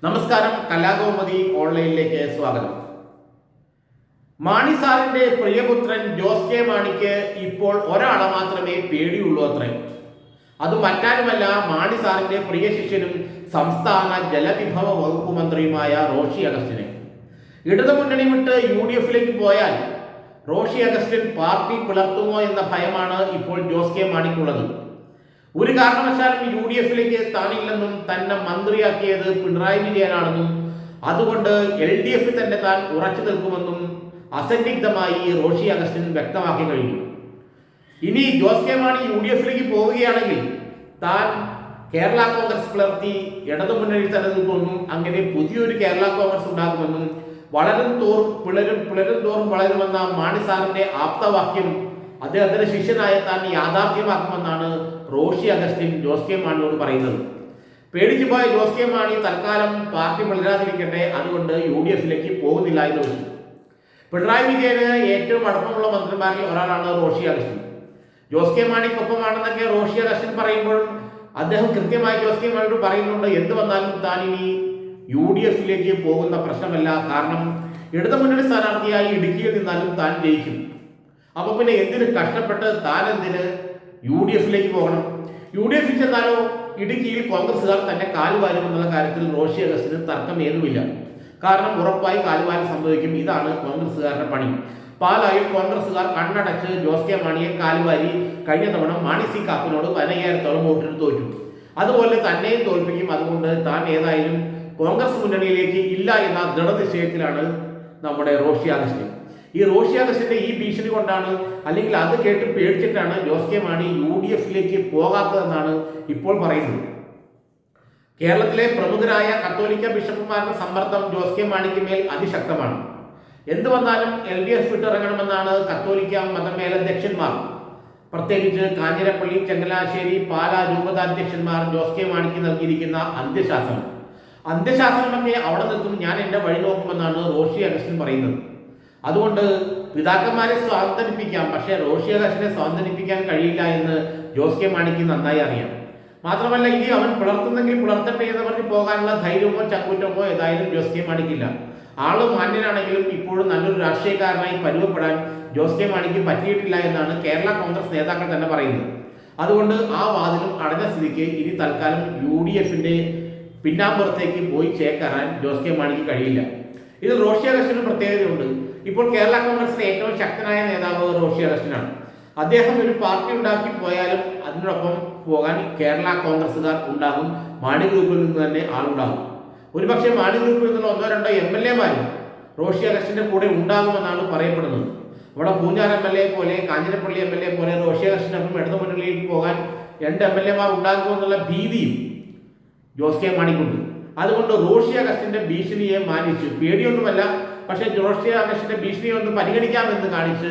നമസ്കാരം. കലാകൗമുദി ഓൺലൈനിലേക്ക് സ്വാഗതം. മാണി സാറിന്റെ പ്രിയപുത്രൻ ജോസ് കെ മാണിക്ക് ഇപ്പോൾ ഒരാളെ മാത്രമേ പേടിയുള്ളൂ അത്രേ. അത് മറ്റാരുമല്ല, മാണി സാറിന്റെ പ്രിയ ശിഷ്യനും സംസ്ഥാന ജലവിഭവ വകുപ്പ് മന്ത്രിയുമായ റോഷി അഗസ്റ്റിനെ. ഇടതുമുന്നണി വിട്ട് UDF-ലേക്ക് പോയാൽ റോഷി അഗസ്റ്റിൻ പാർട്ടി പിളർത്തുമോ എന്ന ഭയമാണ് ഇപ്പോൾ ജോസ് കെ മാണിക്കുള്ളത്. ഒരു കാരണവശാലും UDF-ലേക്ക് താനില്ലെന്നും തന്നെ മന്ത്രിയാക്കിയത് പിണറായി വിജയനാണെന്നും അതുകൊണ്ട് LDF തന്നെ താൻ ഉറച്ചു നിൽക്കുമെന്നും അസന്നിഗ്ധമായി റോഷി അഗസ്റ്റിൻ വ്യക്തമാക്കി കഴിഞ്ഞു. ഇനി ജോസ് കെ മാണി UDF-ലേക്ക് പോവുകയാണെങ്കിൽ താൻ കേരള കോൺഗ്രസ് പിളർത്തി ഇടതുമുന്നണിയിൽ തന്നെ നിൽക്കുമെന്നും അങ്ങനെ പുതിയൊരു കേരള കോൺഗ്രസ് ഉണ്ടാകുമെന്നും വളരും തോറും വളരുമെന്ന മാണി സാറിന്റെ ആപ്തവാക്യം അദ്ദേഹത്തിന്റെ ശിഷ്യനായ താൻ യാഥാർത്ഥ്യമാക്കുമെന്നാണ് റോഷി അഗസ്റ്റിൻ ജോസ് കെ മാണിയോട് പറയുന്നത്. പേടിച്ചു പോയ ജോസ് കെ മാണി തൽക്കാലം പാർട്ടി വളരാതിരിക്കട്ടെ, അതുകൊണ്ട് UDF-ലേക്ക് പോകുന്നില്ല എന്ന് വെച്ചു. പിണറായി വിജയന് ഏറ്റവും അടുപ്പമുള്ള മന്ത്രിമാരിൽ ഒരാളാണ് റോഷി അഗസ്റ്റിൻ. ജോസ് കെ മാണിക്കൊപ്പമാണെന്നൊക്കെ റോഷി അഗസ്റ്റിൻ പറയുമ്പോഴും അദ്ദേഹം കൃത്യമായി ജോസ് കെ മാണിയോട് പറയുന്നുണ്ട്, എന്ത് വന്നാലും താൻ ഇനി UDF-ലേക്ക് പോകുന്ന പ്രശ്നമല്ല, കാരണം ഇടതുമുന്നണി സ്ഥാനാർത്ഥിയായി ഇടുക്കിയിൽ നിന്നാലും താൻ ജയിക്കും. അപ്പൊ പിന്നെ എന്തിന് കഷ്ടപ്പെട്ട് താൻ എന്തിന് UDF-ലേക്ക് പോകണം? UDF-ൽ ചെന്നാലോ ഇടുക്കിയിൽ കോൺഗ്രസ്സുകാർ തന്നെ കാലുവാരും എന്നുള്ള കാര്യത്തിൽ റോഷി അഗസ്റ്റിന് തർക്കം ഏതുമില്ല. കാരണം ഉറപ്പായി കാലുവാരം സംഭവിക്കും. ഇതാണ് കോൺഗ്രസ്സുകാരുടെ പണി. പാലായിൽ കോൺഗ്രസ്സുകാർ കണ്ണടച്ച് ജോസ് കെ മാണിയെ കാലുവാരി കഴിഞ്ഞ തവണ മാണി സി കാപ്പനോട് 15,000-ഓളം വോട്ടിന് തോറ്റു. അതുപോലെ തന്നെയും തോൽപ്പിക്കും. അതുകൊണ്ട് താൻ ഏതായാലും കോൺഗ്രസ് മുന്നണിയിലേക്ക് ഇല്ല എന്ന ദൃഢനിശ്ചയത്തിലാണ് നമ്മുടെ റോഷി അഗസ്റ്റിൻ. ഈ റോഷി അഗസ്റ്റിന്റെ ഈ ഭീഷണി കൊണ്ടാണ്, അല്ലെങ്കിൽ അത് കേട്ട് പേടിച്ചിട്ടാണ് ജോസ് കെ മാണി UDF-ലേക്ക് പോകാത്തതെന്നാണ് ഇപ്പോൾ പറയുന്നത്. കേരളത്തിലെ പ്രമുഖരായ കത്തോലിക്ക ബിഷപ്പുമാരുടെ സമ്മർദ്ദം ജോസ് കെ മാണിക്ക് മേൽ അതിശക്തമാണ്. എന്തു വന്നാലും LDF വിട്ടിറങ്ങണമെന്നാണ് കത്തോലിക്ക മതമേലധ്യക്ഷന്മാർ, പ്രത്യേകിച്ച് കാഞ്ഞിരപ്പള്ളി, ചങ്ങനാശ്ശേരി, പാലാ രൂപതാധ്യക്ഷന്മാർ ജോസ് കെ മാണിക്ക് നൽകിയിരിക്കുന്ന അന്ത്യശാസനമൊക്കെ അവിടെ നിൽക്കും, ഞാൻ എൻ്റെ വഴി നോക്കുമെന്നാണ് റോഷി അഗസ്റ്റിൻ പറയുന്നത്. അതുകൊണ്ട് പിതാക്കന്മാരെ സ്വാന്തനിപ്പിക്കാം, പക്ഷേ റോഷി അഗസ്റ്റിനെ സ്വാന്തനിപ്പിക്കാൻ കഴിയില്ല എന്ന് ജോസ് കെ മാണിക്ക് നന്നായി അറിയാം. മാത്രമല്ല, ഇനി അവൻ പിളർത്തുന്നെങ്കിൽ പിളർത്തട്ടെ എന്ന് പറഞ്ഞ് പോകാനുള്ള ധൈര്യമോ ചങ്കൂറ്റമോ ഏതായാലും ജോസ് കെ മാണിക്കില്ല. ആള് മാന്യനാണെങ്കിലും ഇപ്പോഴും നല്ലൊരു രാഷ്ട്രീയക്കാരനായി പരുവപ്പെടാൻ ജോസ് കെ മാണിക്ക് പറ്റിയിട്ടില്ല എന്നാണ് കേരള കോൺഗ്രസ് നേതാക്കൾ തന്നെ പറയുന്നത്. അതുകൊണ്ട് ആ വാതിലും അടഞ്ഞ സ്ഥിതിക്ക് ഇനി തൽക്കാലം UDF-ന്റെ പിന്നാമ്പുറത്തേക്ക് പോയി ചേക്കേറാൻ ജോസ് കെ മാണിക്ക് കഴിയില്ല. ഇതിൽ റോഷി അഗസ്റ്റിന് പ്രത്യേകതയുണ്ട്. ഇപ്പോൾ കേരള കോൺഗ്രസിലെ ഏറ്റവും ശക്തനായ നേതാവ് റോഷി അഗസ്റ്റിനാണ്. അദ്ദേഹം ഒരു പാർട്ടി ഉണ്ടാക്കി പോയാലും അതിനോടൊപ്പം പോകാൻ കേരള കോൺഗ്രസ്സുകാർ ഉണ്ടാകും. മാണി ഗ്രൂപ്പിൽ നിന്ന് തന്നെ ആളുണ്ടാകും. ഒരുപക്ഷെ മാണി ഗ്രൂപ്പിൽ നിന്നുള്ള 1-2 MLA-മാരും റോഷി അഗസ്റ്റിന്റെ കൂടെ ഉണ്ടാകുമെന്നാണ് പറയപ്പെടുന്നത്. ഇവിടെ പൂഞ്ഞാർ MLA പോലെ, കാഞ്ഞിരപ്പള്ളി MLA പോലെ റോഷി അഗസ്റ്റിനൊപ്പം ഇടതുമുന്നണിയിലേക്ക് പോകാൻ 2 MLA-മാർ ഉണ്ടാകുമെന്നുള്ള ഭീതിയും ജോസ് കെ മാണിക്കുണ്ട്. അതുകൊണ്ട് റോഷി അഗസ്റ്റിന്റെ ഭീഷണിയെ മാനിച്ച്, പേടിയൊന്നുമല്ല, പക്ഷേ റോഷി അഗസ്റ്റിന്റെ ഭീഷണിയെ ഒന്ന് പരിഗണിക്കാമെന്ന് കാണിച്ച്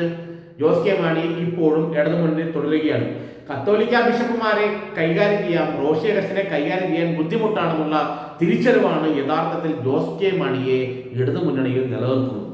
ജോസ് കെ മാണി ഇപ്പോഴും ഇടതുമുന്നണിയിൽ തുടരുകയാണ്. കത്തോലിക്ക ബിഷപ്പുമാരെ കൈകാര്യം ചെയ്യാം, റോഷി അഗസ്റ്റിനെ കൈകാര്യം ചെയ്യാൻ ബുദ്ധിമുട്ടാണെന്നുള്ള തിരിച്ചറിവാണ് യഥാർത്ഥത്തിൽ ജോസ് കെ മാണിയെ ഇടതുമുന്നണിയിൽ നിലനിർത്തുന്നത്.